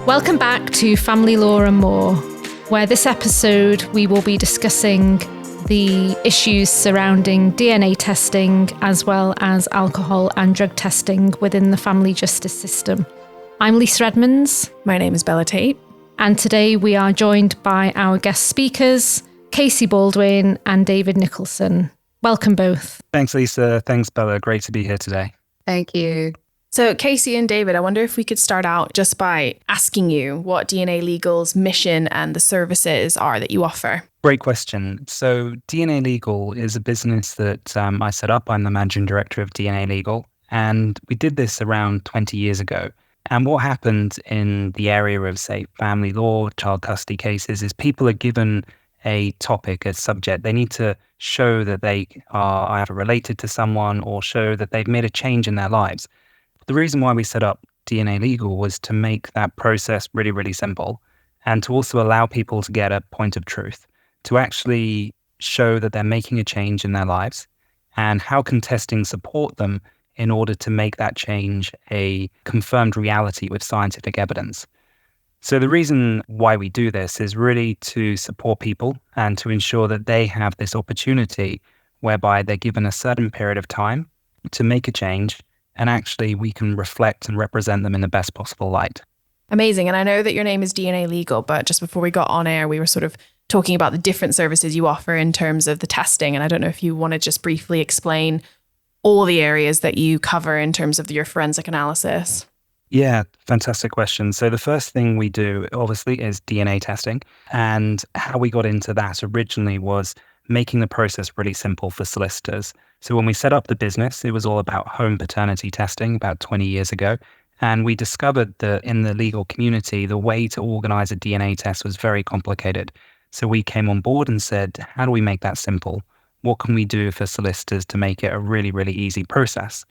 Welcome back to Family Law and More, where this episode we will be discussing the issues surrounding DNA testing as well as alcohol and drug testing within the family justice system. I'm Lisa Edmonds. My name is Bella Tate. And today we are joined by our guest speakers, Casey Baldwin and David Nicholson. Welcome both. Thanks, Lisa. Thanks, Bella. Great to be here today. Thank you. So Casey and David, I wonder if we could start out just by asking you what DNA Legal's mission and the services are that you offer. Great question. So DNA Legal is a business that I set up. I'm the managing director of DNA Legal, and we did this around 20 years ago. And what happened in the area of, say, family law, child custody cases is people are given a topic, a subject. They need to show that they are either related to someone or show that they've made a change in their lives. The reason why we set up DNA Legal was to make that process really, really simple and to also allow people to get a point of truth, to actually show that they're making a change in their lives and how can testing support them in order to make that change a confirmed reality with scientific evidence. So the reason why we do this is really to support people and to ensure that they have this opportunity whereby they're given a certain period of time to make a change, and actually we can reflect and represent them in the best possible light. Amazing. And I know that your name is DNA Legal, but just before we got on air, we were sort of talking about the different services you offer in terms of the testing. And I don't know if you want to just briefly explain all the areas that you cover in terms of your forensic analysis. Yeah, fantastic question. So the first thing we do, obviously, is DNA testing. And how we got into that originally was making the process really simple for solicitors. So when we set up the business, it was all about home paternity testing about 20 years ago. And we discovered that in the legal community, the way to organize a DNA test was very complicated. So we came on board and said, how do we make that simple? What can we do for solicitors to make it a really, really easy process?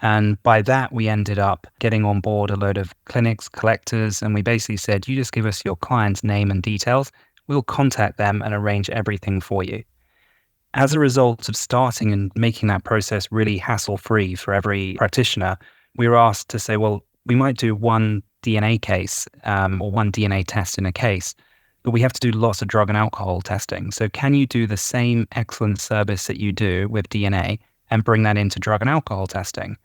And by that, we ended up getting on board a load of clinics, collectors, and we basically said, you just give us your client's name and details. We'll contact them and arrange everything for you. As a result of starting and making that process really hassle-free for every practitioner, we were asked to say, well, we might do one DNA case or one DNA test in a case, but we have to do lots of drug and alcohol testing. So can you do the same excellent service that you do with DNA and bring that into drug and alcohol testing?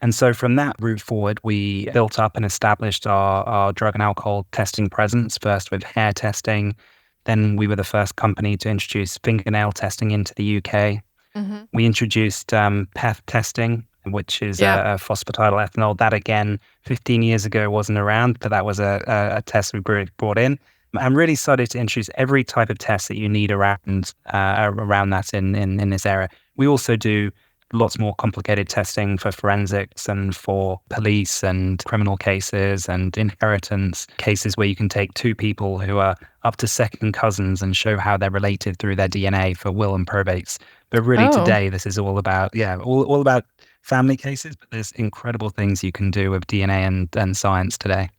And so from that route forward, we built up and established our drug and alcohol testing presence, first with hair testing. Then we were the first company to introduce fingernail testing into the UK. Mm-hmm. We introduced PEF testing, which is a phosphatidylethanol. That, again, 15 years ago wasn't around, but that was a test we brought in. I'm really started to introduce every type of test that you need around that in this area. We also do lots more complicated testing for forensics and for police and criminal cases and inheritance cases where you can take two people who are up to second cousins and show how they're related through their DNA for will and probates. But really today, this is all about, all about family cases, but there's incredible things you can do with DNA and science today.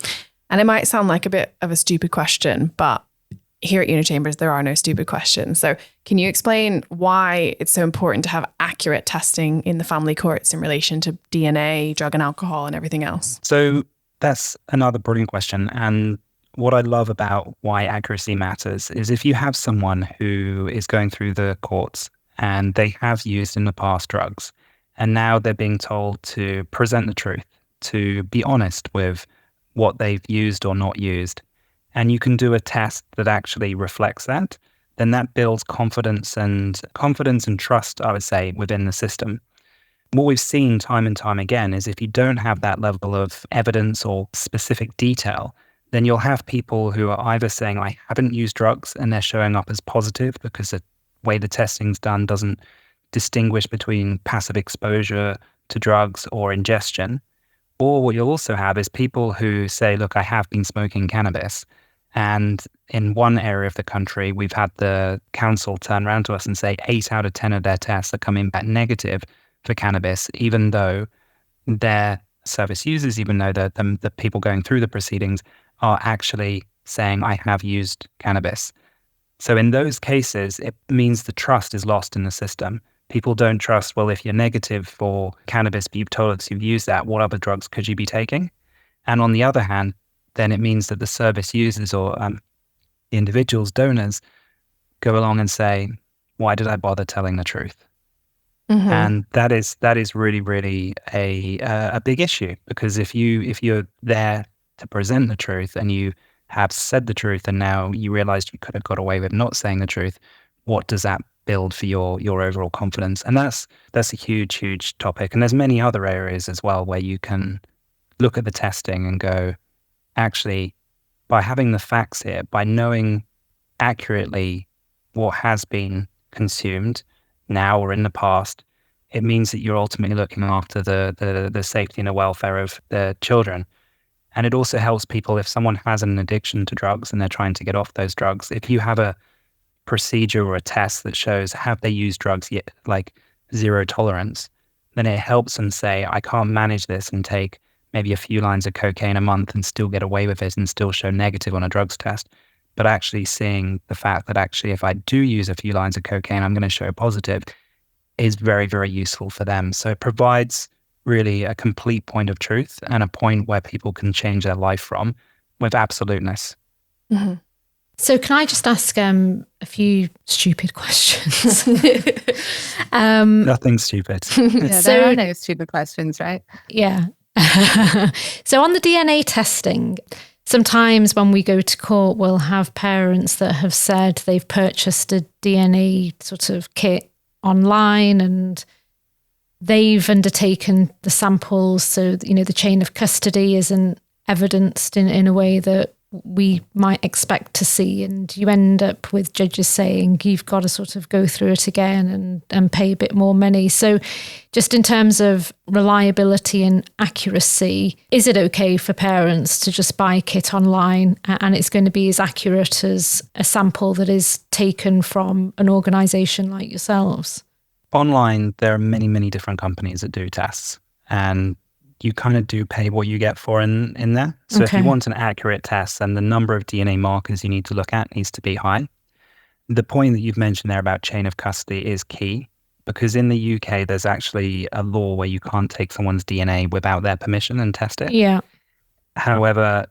And it might sound like a bit of a stupid question, but here at Unichambers, there are no stupid questions. So can you explain why it's so important to have accurate testing in the family courts in relation to DNA, drug and alcohol and everything else? So that's another brilliant question. And what I love about why accuracy matters is if you have someone who is going through the courts and they have used in the past drugs, and now they're being told to present the truth, to be honest with what they've used or not used, and you can do a test that actually reflects that, then that builds confidence and trust, I would say, within the system. What we've seen time and time again is if you don't have that level of evidence or specific detail, then you'll have people who are either saying, I haven't used drugs, and they're showing up as positive because the way the testing's done doesn't distinguish between passive exposure to drugs or ingestion. Or what you'll also have is people who say, look, I have been smoking cannabis. And in one area of the country, we've had the council turn around to us and say 8 out of 10 of their tests are coming back negative for cannabis, even though their service users, even though the people going through the proceedings are actually saying, I have used cannabis. So in those cases, it means the trust is lost in the system. People don't trust, well, if you're negative for cannabis, but you've told us you've used that, what other drugs could you be taking? And on the other hand, then it means that the service users or the individuals, donors, go along and say, why did I bother telling the truth? Mm-hmm. And that is really, really a big issue, because if you're there to present the truth and you have said the truth and now you realized you could have got away with not saying the truth, what does that build for your overall confidence? And that's a huge topic. And there's many other areas as well where you can look at the testing and go, actually, by having the facts here, by knowing accurately what has been consumed now or in the past, it means that you're ultimately looking after the safety and the welfare of the children. And it also helps people if someone has an addiction to drugs and they're trying to get off those drugs. If you have a procedure or a test that shows have they used drugs yet, like zero tolerance, then it helps them say, I can't manage this and take maybe a few lines of cocaine a month and still get away with it and still show negative on a drugs test. But actually seeing the fact that actually if I do use a few lines of cocaine, I'm going to show positive is very, very useful for them. So it provides really a complete point of truth and a point where people can change their life from with absoluteness. Mm-hmm. So can I just ask a few stupid questions? Nothing stupid. Yeah, there are no stupid questions, right? Yeah. So on the DNA testing, sometimes when we go to court, we'll have parents that have said they've purchased a DNA sort of kit online and they've undertaken the samples. So, the chain of custody isn't evidenced in a way that we might expect to see. And you end up with judges saying you've got to sort of go through it again and pay a bit more money. So just in terms of reliability and accuracy, is it okay for parents to just buy a kit online and it's going to be as accurate as a sample that is taken from an organisation like yourselves? Online, there are many, many different companies that do tests, and you kind of do pay what you get for in there. So if you want an accurate test, then the number of DNA markers you need to look at needs to be high. The point that you've mentioned there about chain of custody is key, because in the UK, there's actually a law where you can't take someone's DNA without their permission and test it. Yeah. However,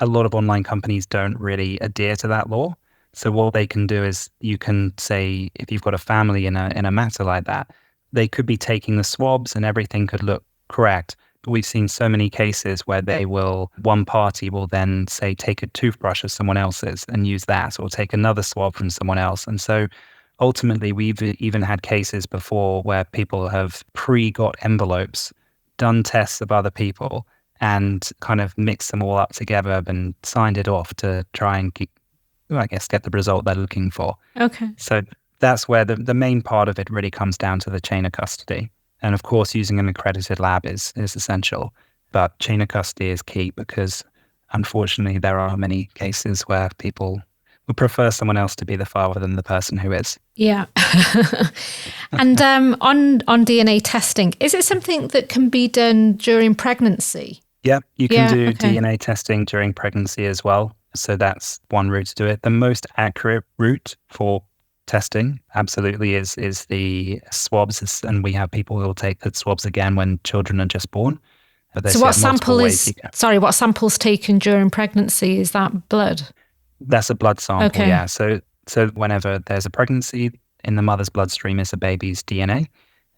a lot of online companies don't really adhere to that law. So what they can do is you can say, if you've got a family in a matter like that, they could be taking the swabs and everything could look correct. But we've seen so many cases where one party will then say, take a toothbrush of someone else's and use that, or take another swab from someone else. And so ultimately, we've even had cases before where people have pre-got envelopes, done tests of other people, and kind of mixed them all up together and signed it off to try and get the result they're looking for. Okay. So that's where the main part of it really comes down to the chain of custody. And of course, using an accredited lab is essential. But chain of custody is key because, unfortunately, there are many cases where people would prefer someone else to be the father than the person who is. Yeah. And on DNA testing, is it something that can be done during pregnancy? Yeah, you can do DNA testing during pregnancy as well. So that's one route to do it. The most accurate route for testing absolutely is the swabs, and we have people who will take the swabs again when children are just born. So what sample's taken during pregnancy? Is that blood? That's a blood sample, yeah. So whenever there's a pregnancy, in the mother's bloodstream is a baby's DNA,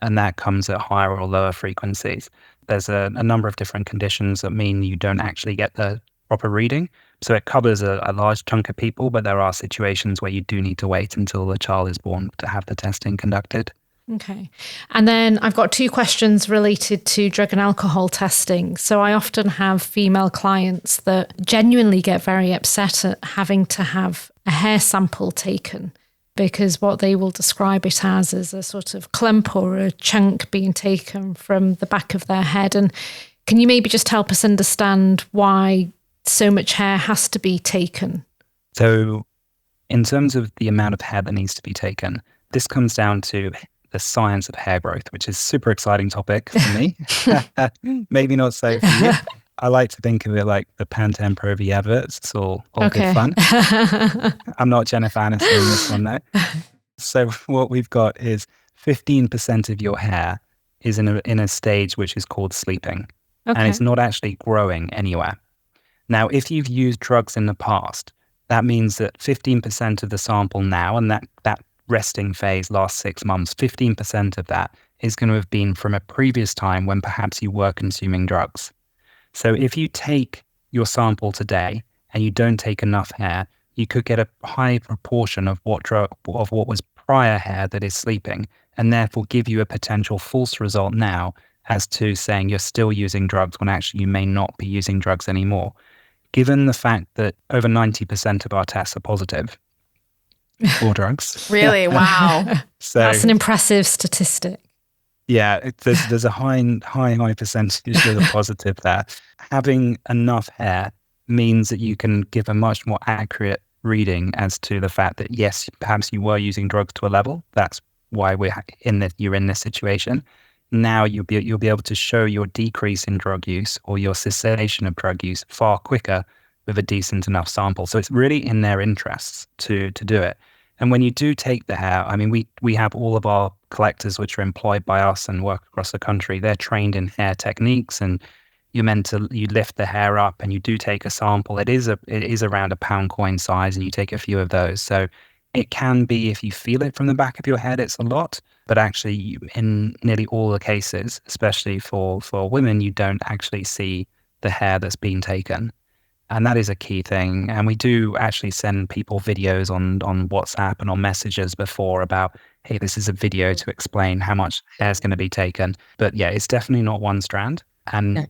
and that comes at higher or lower frequencies. There's a number of different conditions that mean you don't actually get the proper reading. So it covers a large chunk of people, but there are situations where you do need to wait until the child is born to have the testing conducted. Okay. And then I've got two questions related to drug and alcohol testing. So I often have female clients that genuinely get very upset at having to have a hair sample taken, because what they will describe it as is a sort of clump or a chunk being taken from the back of their head. And can you maybe just help us understand why so much hair has to be taken? So in terms of the amount of hair that needs to be taken, this comes down to the science of hair growth, which is a super exciting topic for me. Maybe not so for you. I like to think of it like the Pantene Pro V adverts. It's all good fun. I'm not Jennifer Aniston in this one, though. So what we've got is 15% of your hair is in a stage which is called sleeping. And it's not actually growing anywhere. Now, if you've used drugs in the past, that means that 15% of the sample now, and that resting phase lasts 6 months, 15% of that is going to have been from a previous time when perhaps you were consuming drugs. So if you take your sample today and you don't take enough hair, you could get a high proportion of what was prior hair that is sleeping, and therefore give you a potential false result now as to saying you're still using drugs when actually you may not be using drugs anymore. Given the fact that over 90% of our tests are positive for drugs. Really? Wow. So That's an impressive statistic. yeah, there's a high percentage that are positive there. Having enough hair means that you can give a much more accurate reading as to the fact that yes, perhaps you were using drugs to a level. That's why you're in this situation. Now you'll be able to show your decrease in drug use or your cessation of drug use far quicker with a decent enough sample. So it's really in their interests to do it. And when you do take the hair, I mean, we have all of our collectors which are employed by us and work across the country. They're trained in hair techniques, and you lift the hair up and you do take a sample. It is around a pound coin size, and you take a few of those. So it can be, if you feel it from the back of your head, it's a lot. But actually, in nearly all the cases, especially for women, you don't actually see the hair that's been taken. And that is a key thing. And we do actually send people videos on WhatsApp and on messages before about, hey, this is a video to explain how much hair is going to be taken. But yeah, it's definitely not one strand. And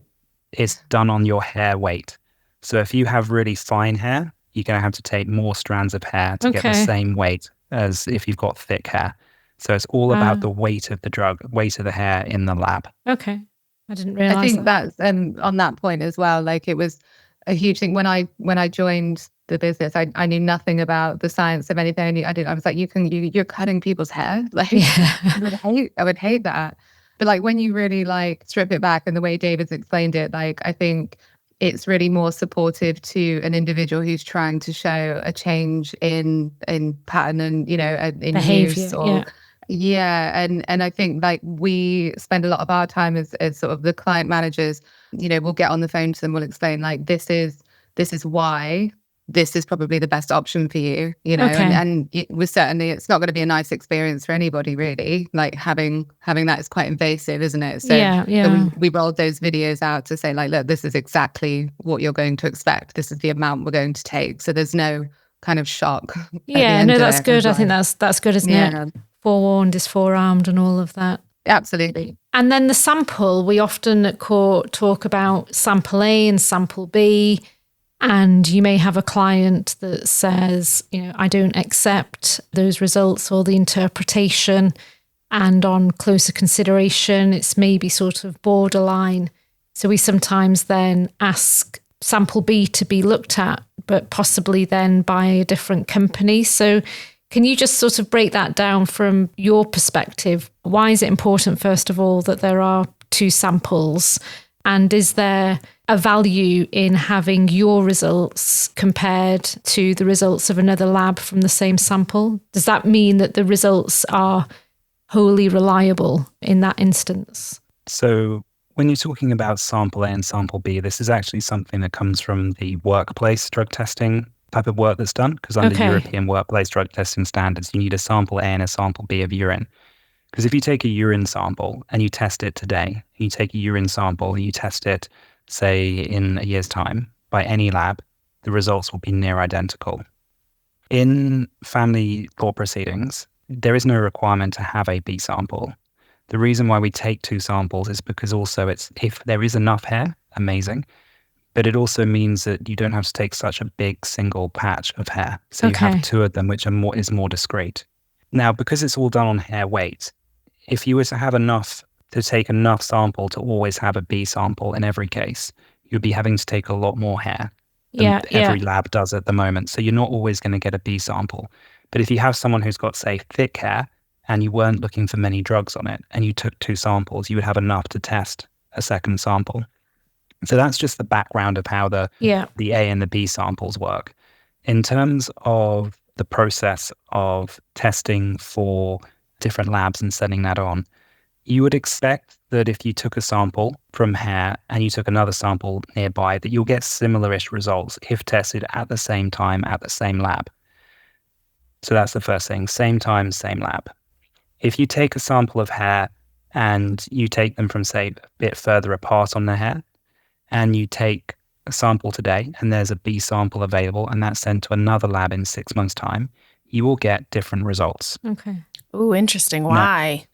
it's done on your hair weight. So if you have really fine hair, you're going to have to take more strands of hair to get the same weight as if you've got thick hair. So it's all about the weight of the drug, weight of the hair in the lab. Okay. I didn't realize I think that's on that point as well. Like, it was a huge thing when I joined the business. I knew nothing about the science of anything. I was like, you're cutting people's hair. Like, I would hate that. But like, when you really like strip it back, and the way David's explained it, like, I think it's really more supportive to an individual who's trying to show a change in pattern and, in behavior. use or, and I think like we spend a lot of our time as sort of the client managers, we'll get on the phone to them, we'll explain like, this is why this is probably the best option for you, and it's not going to be a nice experience for anybody really. Like having that is quite invasive, isn't it? So, so we rolled those videos out to say like, look, this is exactly what you're going to expect. This is the amount we're going to take. So there's no kind of shock. Yeah, no, that's good. I think that's good, isn't it? Forewarned is forearmed and all of that. Absolutely. And then the sample, we often at court talk about sample A and sample B. And you may have a client that says, I don't accept those results or the interpretation. And on closer consideration, it's maybe sort of borderline. So we sometimes then ask sample B to be looked at, but possibly then by a different company. So can you just sort of break that down from your perspective? Why is it important, first of all, that there are two samples? And is there a value in having your results compared to the results of another lab from the same sample? Does that mean that the results are wholly reliable in that instance? So when you're talking about sample A and sample B, this is actually something that comes from the workplace drug testing type of work that's done, because under European workplace drug testing standards, you need a sample A and a sample B of urine. Because if you take a urine sample and you test it today, you take a urine sample and you test it, say, in a year's time, by any lab, the results will be near identical. In family law proceedings, there is no requirement to have a B sample. The reason why we take two samples is because also if there is enough hair, amazing, but it also means that you don't have to take such a big single patch of hair. So you have two of them, which is more discrete. Now, because it's all done on hair weight, if you were to have to take enough sample to always have a B sample in every case, you'd be having to take a lot more hair than every lab does at the moment. So you're not always going to get a B sample. But if you have someone who's got, say, thick hair and you weren't looking for many drugs on it and you took two samples, you would have enough to test a second sample. So that's just the background of how the A and the B samples work. In terms of the process of testing for different labs and sending that on, you would expect that if you took a sample from hair and you took another sample nearby, that you'll get similar-ish results if tested at the same time at the same lab. So that's the first thing, same time, same lab. If you take a sample of hair and you take them from, say, a bit further apart on the hair, and you take a sample today and there's a B sample available and that's sent to another lab in 6 months' time, you will get different results. Okay. Oh, interesting. Why?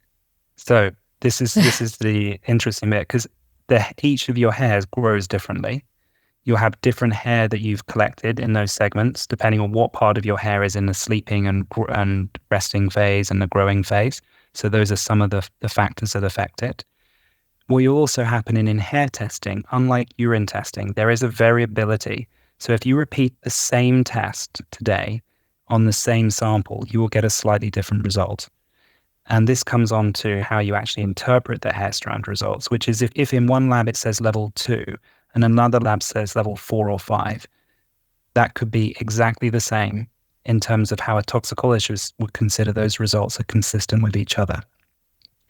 So this is the interesting bit, because each of your hairs grows differently. You'll have different hair that you've collected in those segments, depending on what part of your hair is in the sleeping and resting phase and the growing phase. So those are some of the factors that affect it. What will also happen in hair testing, unlike urine testing, there is a variability. So if you repeat the same test today on the same sample, you will get a slightly different result. And this comes on to how you actually interpret the hair strand results, which is if in one lab it says level 2 and another lab says level 4 or 5, that could be exactly the same in terms of how a toxicologist would consider those results are consistent with each other.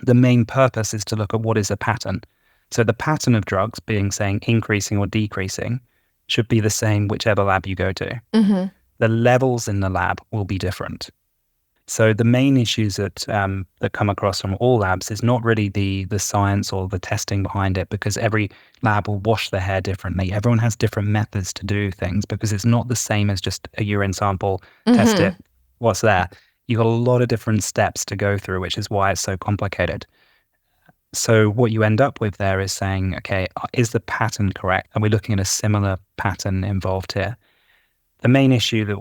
The main purpose is to look at what is a pattern. So the pattern of drugs being, saying, increasing or decreasing should be the same whichever lab you go to. Mm-hmm. The levels in the lab will be different. So the main issues that come across from all labs is not really the science or the testing behind it, because every lab will wash the hair differently. Everyone has different methods to do things because it's not the same as just a urine sample, test it, what's there. You've got a lot of different steps to go through, which is why it's so complicated. So what you end up with there is saying, okay, is the pattern correct? Are we looking at a similar pattern involved here? The main issue that,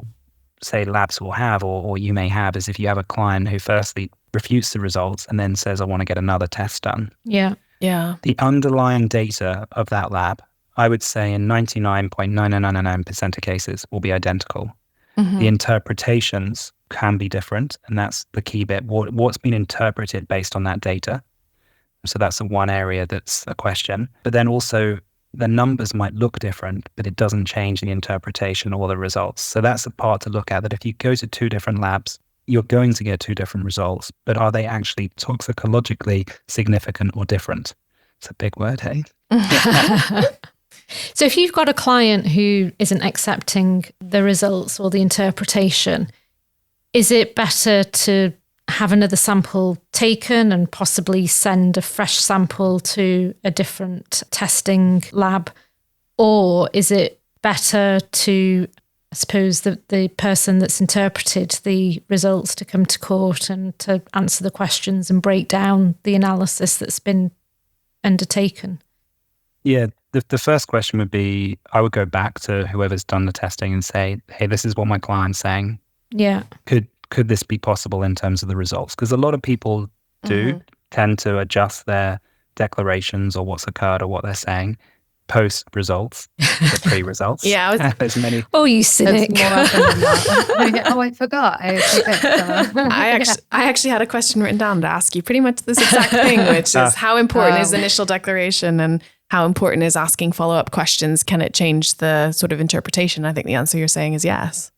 say, labs will have, or you may have, is if you have a client who firstly refutes the results and then says, I want to get another test done. Yeah. Yeah. The underlying data of that lab, I would say in 99.9999% of cases, will be identical. Mm-hmm. The interpretations can be different, and that's the key bit. What's been interpreted based on that data? So that's the one area that's a question. But then also the numbers might look different, but it doesn't change the interpretation or the results. So that's the part to look at, that if you go to 2 different labs, you're going to get 2 different results, but are they actually toxicologically significant or different? It's a big word, hey? So if you've got a client who isn't accepting the results or the interpretation, is it better to have another sample taken and possibly send a fresh sample to a different testing lab? Or is it better to, I suppose, the person that's interpreted the results to come to court and to answer the questions and break down the analysis that's been undertaken? Yeah, the first question would be, I would go back to whoever's done the testing and say, hey, this is what my client's saying. Yeah. Could this be possible in terms of the results? Because a lot of people do tend to adjust their declarations or what's occurred or what they're saying post results, the pre-results. Yeah, there's many. Oh, you cynic. Oh, I forgot. I actually had a question written down to ask you pretty much this exact thing, which is how important is initial declaration and how important is asking follow-up questions? Can it change the sort of interpretation? I think the answer you're saying is yes.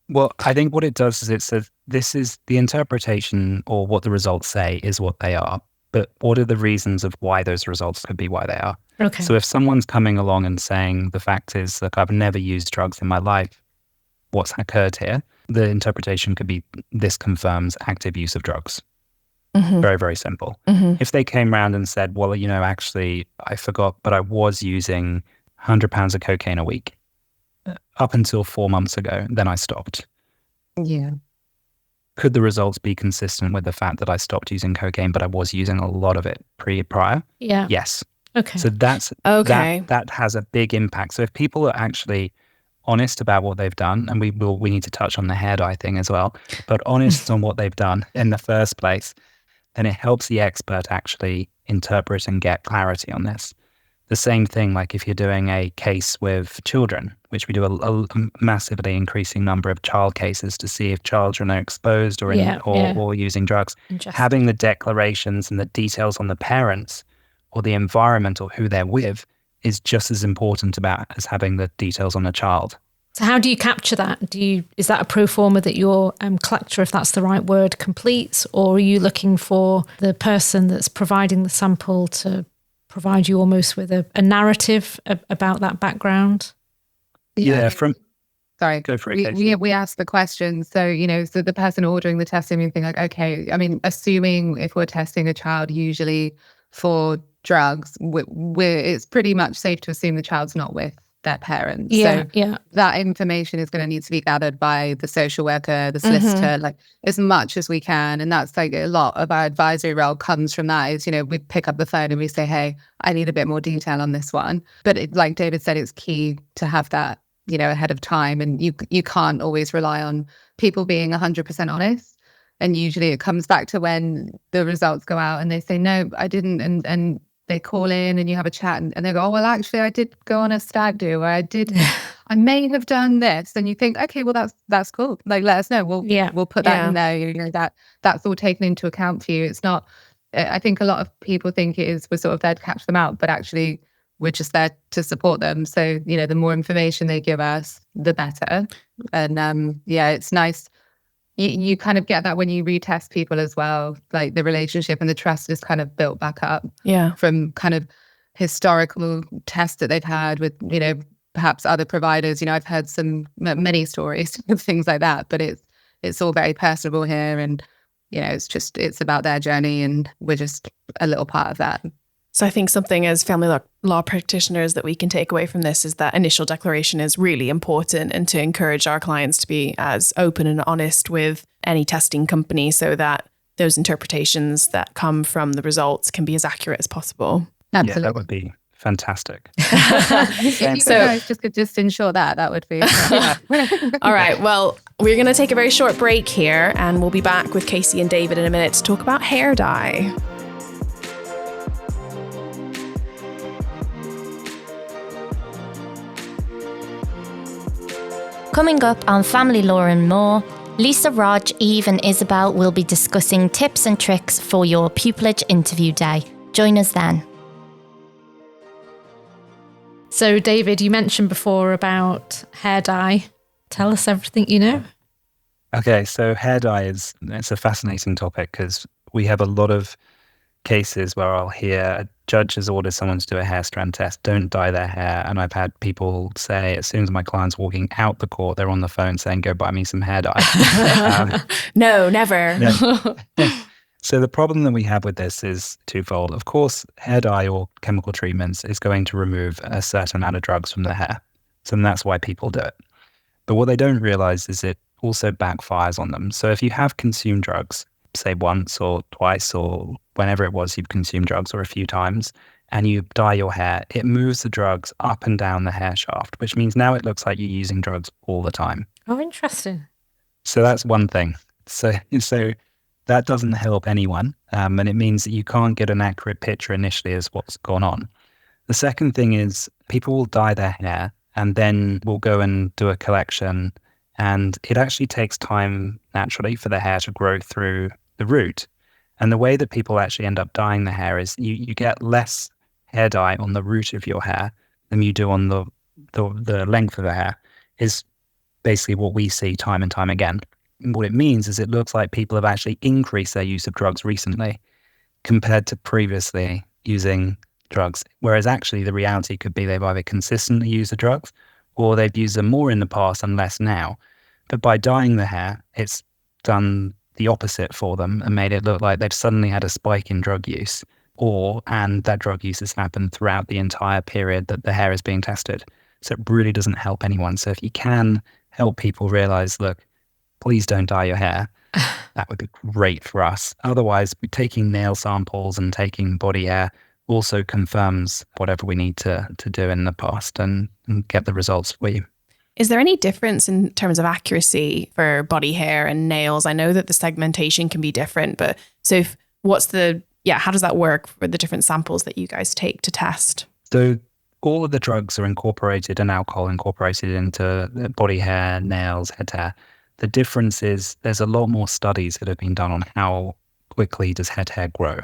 Well, I think what it does is it says this is the interpretation, or what the results say is what they are. But what are the reasons of why those results could be why they are? Okay. So if someone's coming along and saying the fact is, look, I've never used drugs in my life, what's occurred here? The interpretation could be this confirms active use of drugs. Mm-hmm. Very, very simple. Mm-hmm. If they came around and said, well, actually, I forgot, but I was using 100 pounds of cocaine a week up until 4 months ago, then I stopped. Yeah. Could the results be consistent with the fact that I stopped using cocaine, but I was using a lot of it prior? Yeah. Yes. Okay. So that's Okay. that has a big impact. So if people are actually honest about what they've done, and we need to touch on the hair dye thing as well, but honest on what they've done in the first place, then it helps the expert actually interpret and get clarity on this. The same thing, like if you're doing a case with children, which we do a massively increasing number of child cases to see if children are exposed or using drugs. Having the declarations and the details on the parents or the environment or who they're with is just as important as having the details on the child. So how do you capture that? Is that a pro forma that your collector, if that's the right word, completes, or are you looking for the person that's providing the sample to provide you almost with a narrative about that background? Yeah, Sorry, go for it, Casey. we ask the question. So, so the person ordering the testing, we think like, okay, I mean, assuming if we're testing a child usually for drugs, it's pretty much safe to assume the child's not with their parents. Yeah, so yeah. that information is going to need to be gathered by the social worker, the solicitor, like as much as we can. And that's like a lot of our advisory role comes from that is, we pick up the phone and we say, hey, I need a bit more detail on this one. But like David said, it's key to have that, ahead of time. And you can't always rely on people being 100% honest. And usually it comes back to when the results go out and they say, no, I didn't. And they call in and you have a chat and they go, oh, well, actually, I did go on a stag do, or I may have done this. And you think, okay, well, that's cool. Like, let us know. We'll put that in there. That's all taken into account for you. It's not, I think a lot of people think it is, we're sort of there to catch them out, but actually we're just there to support them. So, the more information they give us, the better. And it's nice. You kind of get that when you retest people as well, like the relationship and the trust is kind of built back up from kind of historical tests that they've had with, perhaps other providers. I've heard many stories of things like that, but it's all very personable here. And, it's about their journey and we're just a little part of that. So I think something as family law practitioners that we can take away from this is that initial declaration is really important, and to encourage our clients to be as open and honest with any testing company so that those interpretations that come from the results can be as accurate as possible. Absolutely. Yeah, that would be fantastic. If you guys could just ensure that would be. All right. Well, we're going to take a very short break here and we'll be back with Casey and David in a minute to talk about hair dye. Coming up on Family Law and More, Lisa, Rog, Eve and Isabel will be discussing tips and tricks for your pupillage interview day. Join us then. So, David, you mentioned before about hair dye. Tell us everything you know. Okay, so hair dye it's a fascinating topic because we have a lot of cases where I'll hear a judge has ordered someone to do a hair strand test, don't dye their hair. And I've had people say, as soon as my client's walking out the court, they're on the phone saying, go buy me some hair dye. No, never. So the problem that we have with this is twofold. Of course, hair dye or chemical treatments is going to remove a certain amount of drugs from the hair. So that's why people do it. But what they don't realize is it also backfires on them. So if you have consumed drugs, say once or twice or whenever it was you've consumed drugs or a few times, and you dye your hair, it moves the drugs up and down the hair shaft, which means now it looks like you're using drugs all the time. Oh, interesting. So that's one thing. So that doesn't help anyone. And it means that you can't get an accurate picture initially as what's gone on. The second thing is people will dye their hair and then will go and do a collection. And it actually takes time naturally for the hair to grow through the root. And the way that people actually end up dyeing the hair is you get less hair dye on the root of your hair than you do on the length of the hair, is basically what we see time and time again. And what it means is it looks like people have actually increased their use of drugs recently compared to previously using drugs. Whereas actually the reality could be they've either consistently used the drugs or they've used them more in the past and less now. But by dyeing the hair, it's done the opposite for them and made it look like they've suddenly had a spike in drug use, and that drug use has happened throughout the entire period that the hair is being tested. So it really doesn't help anyone. So if you can help people realize, look, please don't dye your hair, that would be great for us. Otherwise, taking nail samples and taking body hair also confirms whatever we need to do in the past and get the results for you. Is there any difference in terms of accuracy for body hair and nails? I know that the segmentation can be different, but so how does that work for the different samples that you guys take to test? So all of the drugs are incorporated and alcohol incorporated into body hair, nails, head hair. The difference is there's a lot more studies that have been done on how quickly does head hair grow.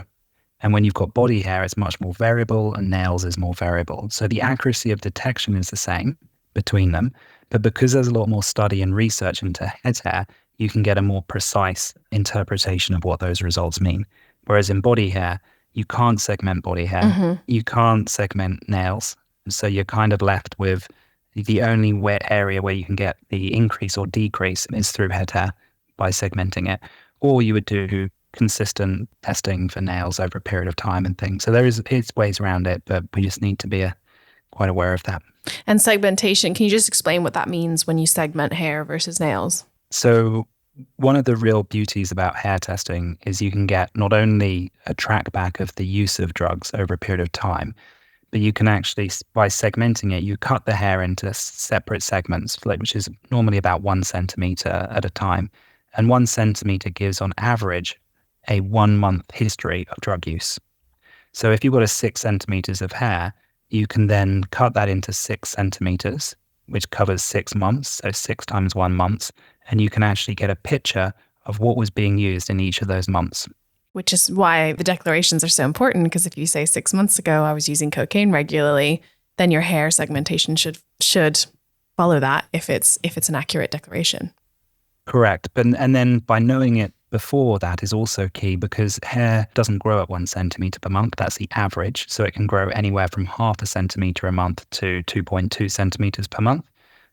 And when you've got body hair, it's much more variable and nails is more variable. So the accuracy of detection is the same between them, But because there's a lot more study and research into head hair, you can get a more precise interpretation of what those results mean. Whereas in body hair, you can't segment body hair. You can't segment nails. So you're kind of left with the only area where you can get the increase or decrease is through head hair by segmenting it. Or you would do consistent testing for nails over a period of time and things. So it's ways around it, but we just need to be quite aware of that. And segmentation, can you just explain what that means when you segment hair versus nails? So one of the real beauties about hair testing is you can get not only a track back of the use of drugs over a period of time, but you can actually, by segmenting it, you cut the hair into separate segments, which is normally about 1 centimeter at a time. And 1 centimeter gives, on average, a 1-month history of drug use. So if you've got 6 centimeters of hair, you can then cut that into 6 centimeters, which covers 6 months, so 6 times 1 month, and you can actually get a picture of what was being used in each of those months. Which is why the declarations are so important, because if you say 6 months ago I was using cocaine regularly, then your hair segmentation should follow that if it's an accurate declaration. Correct. And then by knowing it before that is also key, because hair doesn't grow at 1 centimeter per month. That's the average. So it can grow anywhere from 0.5 centimeter a month to 2.2 centimeters per month.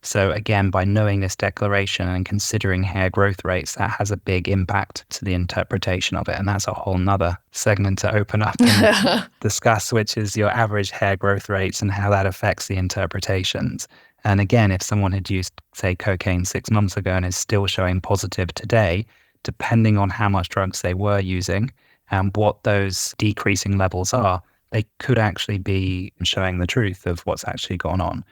So again, by knowing this declaration and considering hair growth rates, that has a big impact to the interpretation of it. And that's a whole nother segment to open up and discuss, which is your average hair growth rates and how that affects the interpretations. And again, if someone had used, say, cocaine 6 months ago and is still showing positive today, depending on how much drugs they were using and what those decreasing levels are, they could actually be showing the truth of what's actually gone on.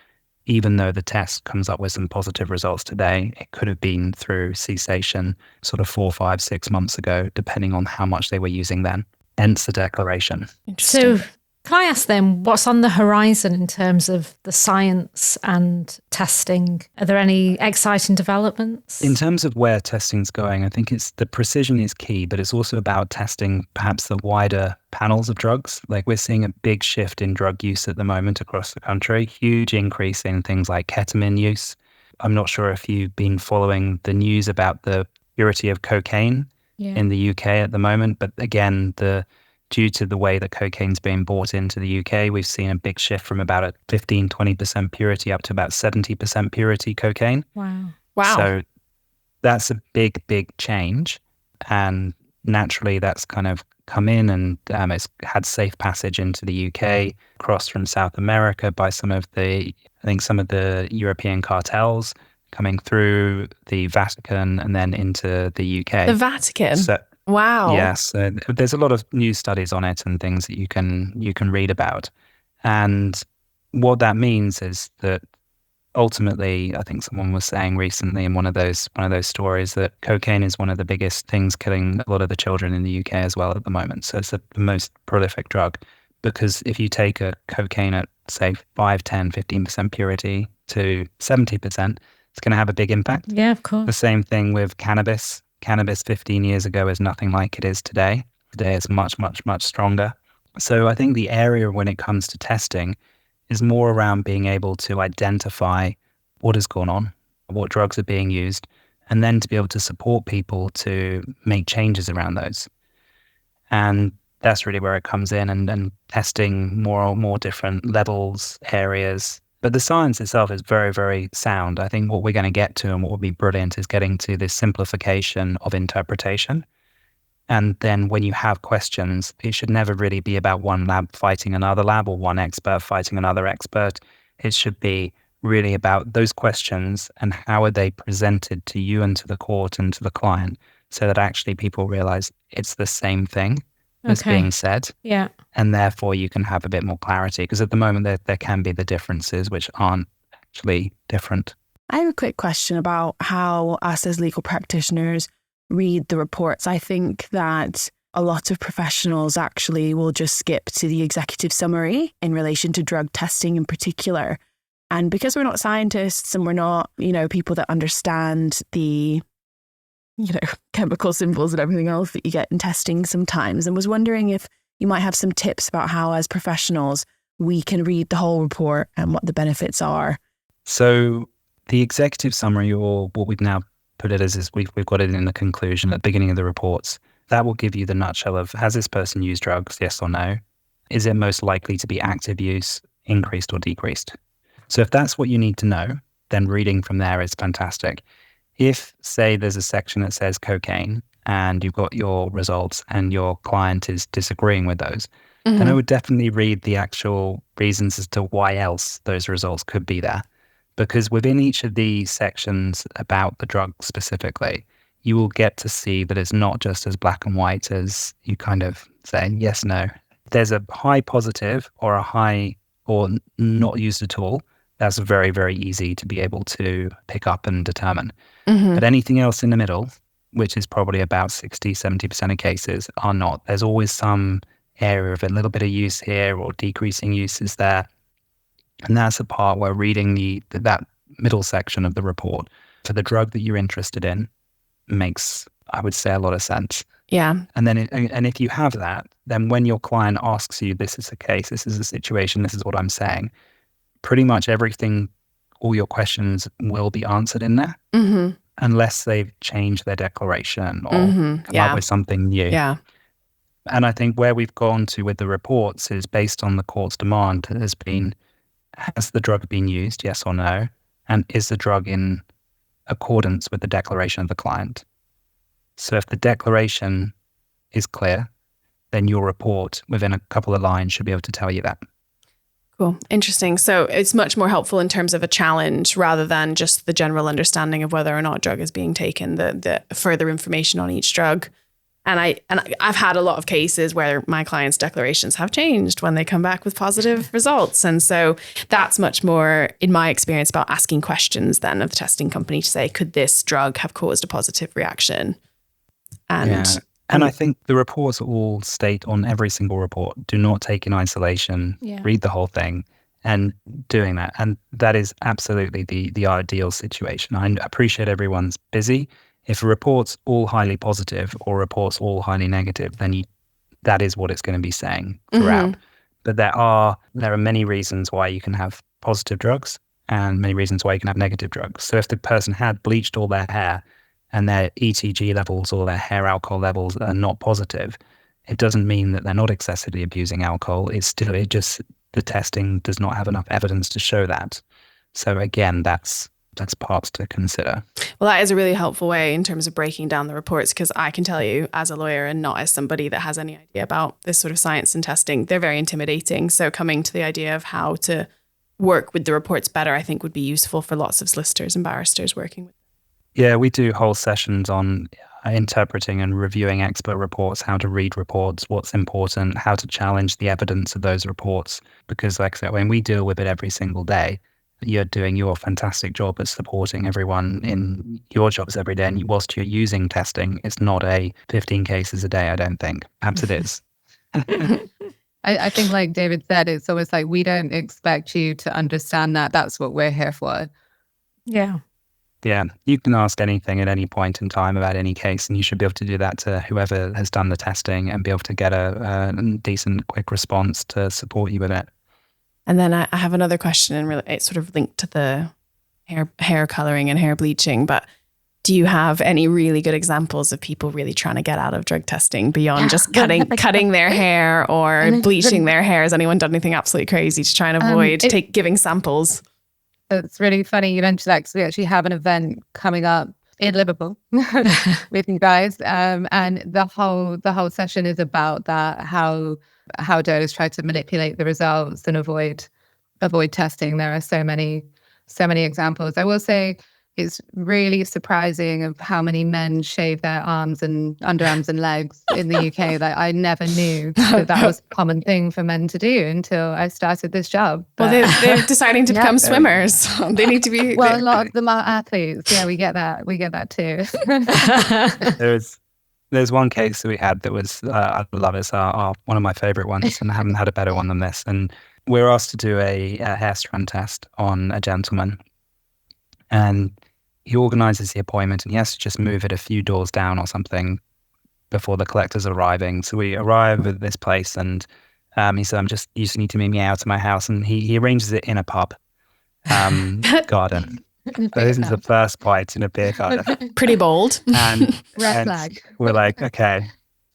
Even though the test comes up with some positive results today, it could have been through cessation sort of 4, 5, 6 months ago, depending on how much they were using then. Hence the declaration. So can I ask then, what's on the horizon in terms of the science and testing? Are there any exciting developments? In terms of where testing's going, I think the precision is key, but it's also about testing perhaps the wider panels of drugs. Like we're seeing a big shift in drug use at the moment across the country, huge increase in things like ketamine use. I'm not sure if you've been following the news about the purity of cocaine in the UK at the moment, but again, due to the way that cocaine's being bought into the UK, we've seen a big shift from about a 15-20% purity up to about 70% purity cocaine. Wow. So that's a big, big change. And naturally, that's kind of come in and it's had safe passage into the UK, crossed from South America by some of the European cartels coming through the Vatican and then into the UK. The Vatican? Wow. Yes, there's a lot of news studies on it and things that you can read about. And what that means is that ultimately, I think someone was saying recently in one of those stories that cocaine is one of the biggest things killing a lot of the children in the UK as well at the moment. So it's the most prolific drug, because if you take a cocaine at say 5, 10, 15% purity to 70%, it's going to have a big impact. Yeah, of course. The same thing with cannabis. Cannabis 15 years ago is nothing like it is today. Today it's much, much, much stronger. So I think the area when it comes to testing is more around being able to identify what has gone on, what drugs are being used, and then to be able to support people to make changes around those. And that's really where it comes in, and testing more different levels, areas. But the science itself is very, very sound. I think what we're going to get to and what will be brilliant is getting to this simplification of interpretation. And then when you have questions, it should never really be about one lab fighting another lab or one expert fighting another expert. It should be really about those questions and how are they presented to you and to the court and to the client, so that actually people realize it's the same thing that's being said. Yeah. And therefore you can have a bit more clarity, because at the moment there can be the differences which aren't actually different. I have a quick question about how us as legal practitioners read the reports. I think that a lot of professionals actually will just skip to the executive summary in relation to drug testing in particular. And because we're not scientists and we're not, people that understand the chemical symbols and everything else that you get in testing sometimes, and was wondering if you might have some tips about how, as professionals, we can read the whole report and what the benefits are. So The executive summary, or what we've now put it as, is we've got it in the conclusion at the beginning of the reports. That will give you the nutshell of, has this person used drugs, yes or no? Is it most likely to be active use, increased or decreased? So if that's what you need to know, then reading from there is fantastic. If, say, there's a section that says cocaine and you've got your results and your client is disagreeing with those, then I would definitely read the actual reasons as to why else those results could be there. Because within each of these sections about the drug specifically, you will get to see that it's not just as black and white as you kind of say, yes, no. There's a high positive or a high or not used at all. That's very, very easy to be able to pick up and determine. But anything else in the middle, which is probably about 60, 70% of cases, are not. There's always some area of a little bit of use here or decreasing use is there. And that's the part where reading that middle section of the report for the drug that you're interested in makes, I would say, a lot of sense. Yeah. And then, and if you have that, then when your client asks you, this is a case, this is a situation, this is what I'm saying, pretty much everything, all your questions will be answered in there, unless they've changed their declaration or come up with something new. Yeah. And I think where we've gone to with the reports is based on the court's demand has been, has the drug been used, yes or no? And is the drug in accordance with the declaration of the client? So if the declaration is clear, then your report within a couple of lines should be able to tell you that. Cool. Interesting. So it's much more helpful in terms of a challenge rather than just the general understanding of whether or not a drug is being taken, the further information on each drug. And I've had a lot of cases where my clients' declarations have changed when they come back with positive results. And so that's much more, in my experience, about asking questions then of the testing company to say, could this drug have caused a positive reaction? And I think the reports all state on every single report, do not take in isolation, read the whole thing and doing that. And that is absolutely the ideal situation. I appreciate everyone's busy. If a report's all highly positive or report's all highly negative, then that is what it's going to be saying throughout. But there are many reasons why you can have positive drugs and many reasons why you can have negative drugs. So if the person had bleached all their hair and their ETG levels or their hair alcohol levels are not positive, it doesn't mean that they're not excessively abusing alcohol. The testing does not have enough evidence to show that. So again, that's parts to consider. Well, that is a really helpful way in terms of breaking down the reports, because I can tell you as a lawyer and not as somebody that has any idea about this sort of science and testing, they're very intimidating. So coming to the idea of how to work with the reports better, I think would be useful for lots of solicitors and barristers working with them. Yeah, we do whole sessions on interpreting and reviewing expert reports, how to read reports, what's important, how to challenge the evidence of those reports. Because like I said, when we deal with it every single day, you're doing your fantastic job at supporting everyone in your jobs every day. And whilst you're using testing, it's not a 15 cases a day, I don't think. Perhaps it is. I think like David said, it's always like, we don't expect you to understand that. That's what we're here for. Yeah. Yeah, you can ask anything at any point in time about any case, and you should be able to do that to whoever has done the testing and be able to get a decent, quick response to support you with it. And then I have another question, and it's sort of linked to the hair coloring and hair bleaching, but do you have any really good examples of people really trying to get out of drug testing beyond just cutting their hair or bleaching their hair? Has anyone done anything absolutely crazy to try and avoid giving samples? It's really funny you mentioned that, because we actually have an event coming up in Liverpool with you guys, and the whole session is about that, how donors try to manipulate the results and avoid testing. There are so many examples. I will say it's really surprising of how many men shave their arms and underarms and legs in the UK. That I never knew that was a common thing for men to do until I started this job. Well, they're deciding to become swimmers. They need to be. Well, a lot of them are athletes. Yeah, we get that. We get that too. There's one case that we had that was, I love it, it's one of my favorite ones, and I haven't had a better one than this. And we're asked to do a hair strand test on a gentleman. And he organizes the appointment, and he has to just move it a few doors down or something before the collector's arriving. So we arrive at this place, and he said, you just need to meet me out to my house. And he arranges it in a pub garden. this is the first bite in a beer garden. Pretty bold. And, Red and flag. we're like, okay,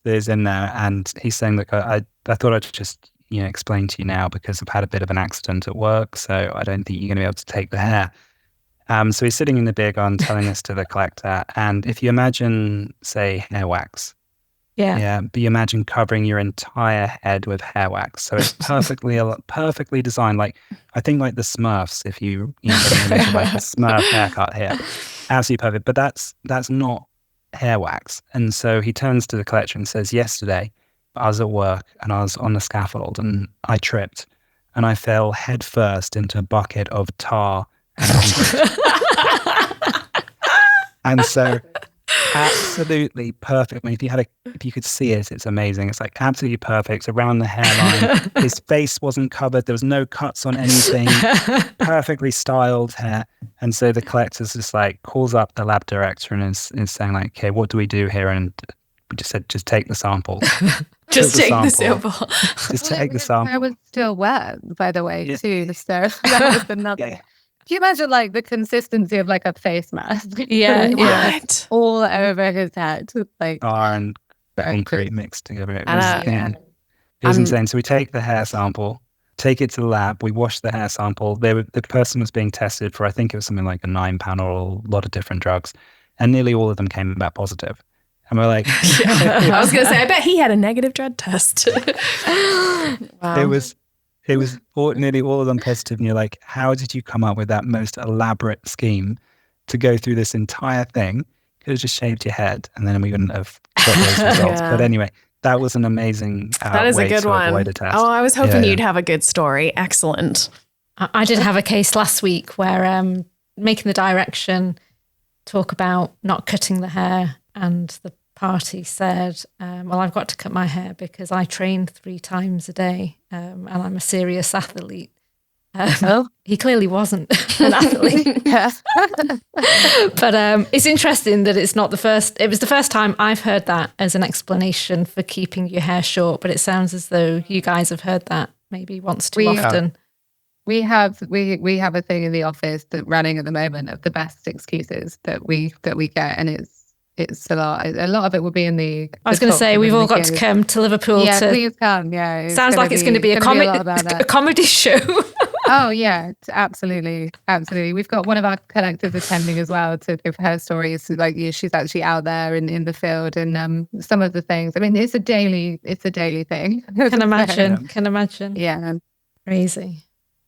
there's in there. And he's saying, look, I thought I'd just, explain to you now because I've had a bit of an accident at work. So I don't think you're going to be able to take the hair. So he's sitting in the beer garden telling this to the collector. And if you imagine, say, hair wax. Yeah. But you imagine covering your entire head with hair wax. So it's perfectly designed. Like, I think like the Smurfs, if you get an image of like a Smurf haircut here. Absolutely perfect. But that's not hair wax. And so he turns to the collector and says, yesterday, I was at work and I was on the scaffold and I tripped and I fell head first into a bucket of tar and concrete. And so absolutely perfect. I mean, if you could see it, it's amazing. It's like absolutely perfect. It's around the hairline. His face wasn't covered. There was no cuts on anything. Perfectly styled hair. And so the collector's just like calls up the lab director and is saying like, okay, what do we do here? And we just said, just take the sample. Just take the sample. Just take the sample. Hair was still wet, by the way, too. So that was another. Yeah. Can you imagine like the consistency of like a face mask? Yeah. What? All over his head. Like Tar and concrete mixed together. It know. was insane. So we take the hair sample, take it to the lab, we wash the hair sample. The person was being tested for, I think it was something like a 9-panel, a lot of different drugs. And nearly all of them came back positive. And we're like... I was going to say, I bet he had a negative drug test. Wow. It was nearly all of them positive. And you're like, how did you come up with that most elaborate scheme to go through this entire thing? Could have just shaved your head and then we wouldn't have got those results. Yeah. But anyway, that was an amazing that is way a good to one. avoid a test. Oh, I was hoping you'd have a good story. Excellent. I did have a case last week where making the direction talk about not cutting the hair, and the party said, well, I've got to cut my hair because I train 3 times a day and I'm a serious athlete. He clearly wasn't an athlete. But it's interesting that it was the first time I've heard that as an explanation for keeping your hair short, but it sounds as though you guys have heard that maybe once too often. We have a thing in the office that running at the moment of the best excuses that we get, and it's a lot. A lot of it will be in the. I was going to say we've all got to come to Liverpool. Yeah, please come. Yeah, sounds like it's going to be a comedy show. Oh yeah, absolutely. We've got one of our collectives attending as well to give her stories. Like she's actually out there in the field, and some of the things. I mean, it's a daily thing. Can imagine. Yeah, crazy.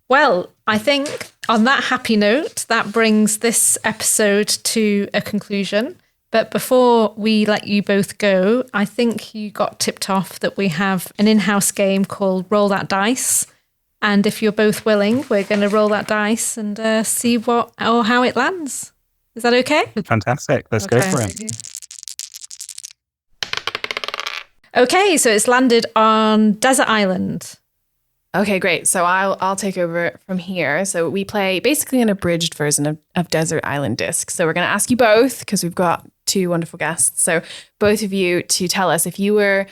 Well, I think on that happy note, that brings this episode to a conclusion. But before we let you both go, I think you got tipped off that we have an in-house game called Roll That Dice. And if you're both willing, we're going to roll that dice and see what or how it lands. Is that okay? Fantastic. Let's go for it. Okay, so it's landed on Desert Island. Okay, great. So I'll take over from here. So we play basically an abridged version of Desert Island Disc. So we're going to ask you both, because we've got 2 wonderful guests. So both of you to tell us, if you were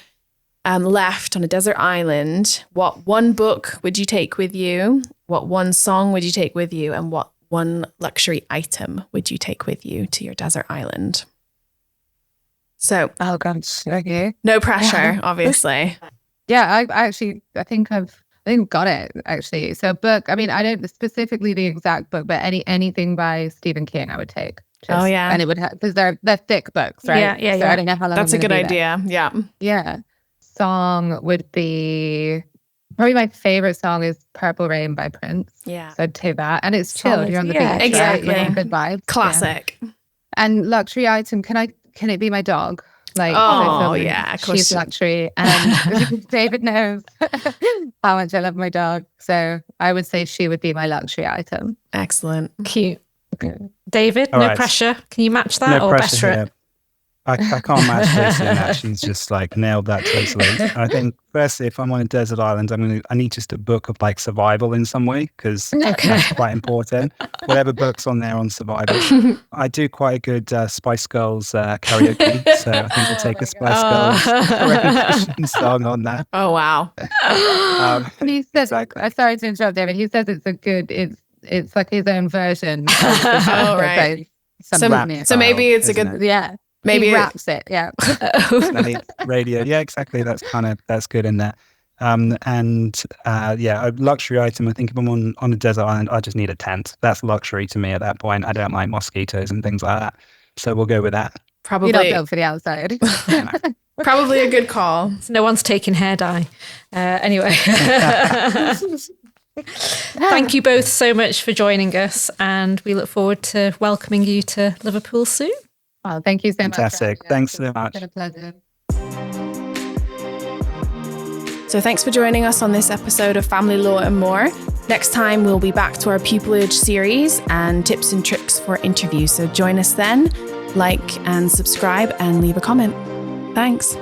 left on a desert island, what one book would you take with you? What one song would you take with you? And what one luxury item would you take with you to your desert island? So, oh gosh, okay. No pressure, obviously. Yeah, I think I've got it actually. So book, I mean, I don't specifically the exact book, but anything by Stephen King I would take. Oh yeah, and it would have, because they're thick books, right? Yeah. So I don't know how long. That's a good idea. Yeah. Yeah. Song would be probably my favorite song is Purple Rain by Prince. Yeah. So I'd take that, and it's chilled. You're on the beach, exactly. Right? Good vibes. Classic. Yeah. And luxury item, can it be my dog? Like, of course. She's luxury, and David knows how much I love my dog. So I would say she would be my luxury item. Excellent. Cute. David, All no right. pressure. Can you match that No or pressure better here. it? I can't match this in that. She's just like nailed that totally. I think firstly, if I'm on a desert island, I need just a book of like survival in some way, because that's quite important. Whatever book's on there on survival. I do quite a good Spice Girls karaoke, so I think we'll take a Spice Girls rendition song on that. Oh wow. He says, sorry to interrupt, David. He says it's it's like his own version. Oh, right. So maybe it's a good, yeah. Maybe he wraps it. Yeah. Radio. Yeah, exactly. That's good in there. A luxury item. I think if I'm on a desert island, I just need a tent. That's luxury to me at that point. I don't like mosquitoes and things like that. So we'll go with that. Probably you're not built for the outside. Probably a good call. So no one's taking hair dye. Anyway. Thank you both so much for joining us, and we look forward to welcoming you to Liverpool soon. Well, thank you so much. Fantastic. Thanks so much. It's been a pleasure. So thanks for joining us on this episode of Family Law and More. Next time, we'll be back to our pupillage series and tips and tricks for interviews. So join us then, like and subscribe and leave a comment. Thanks.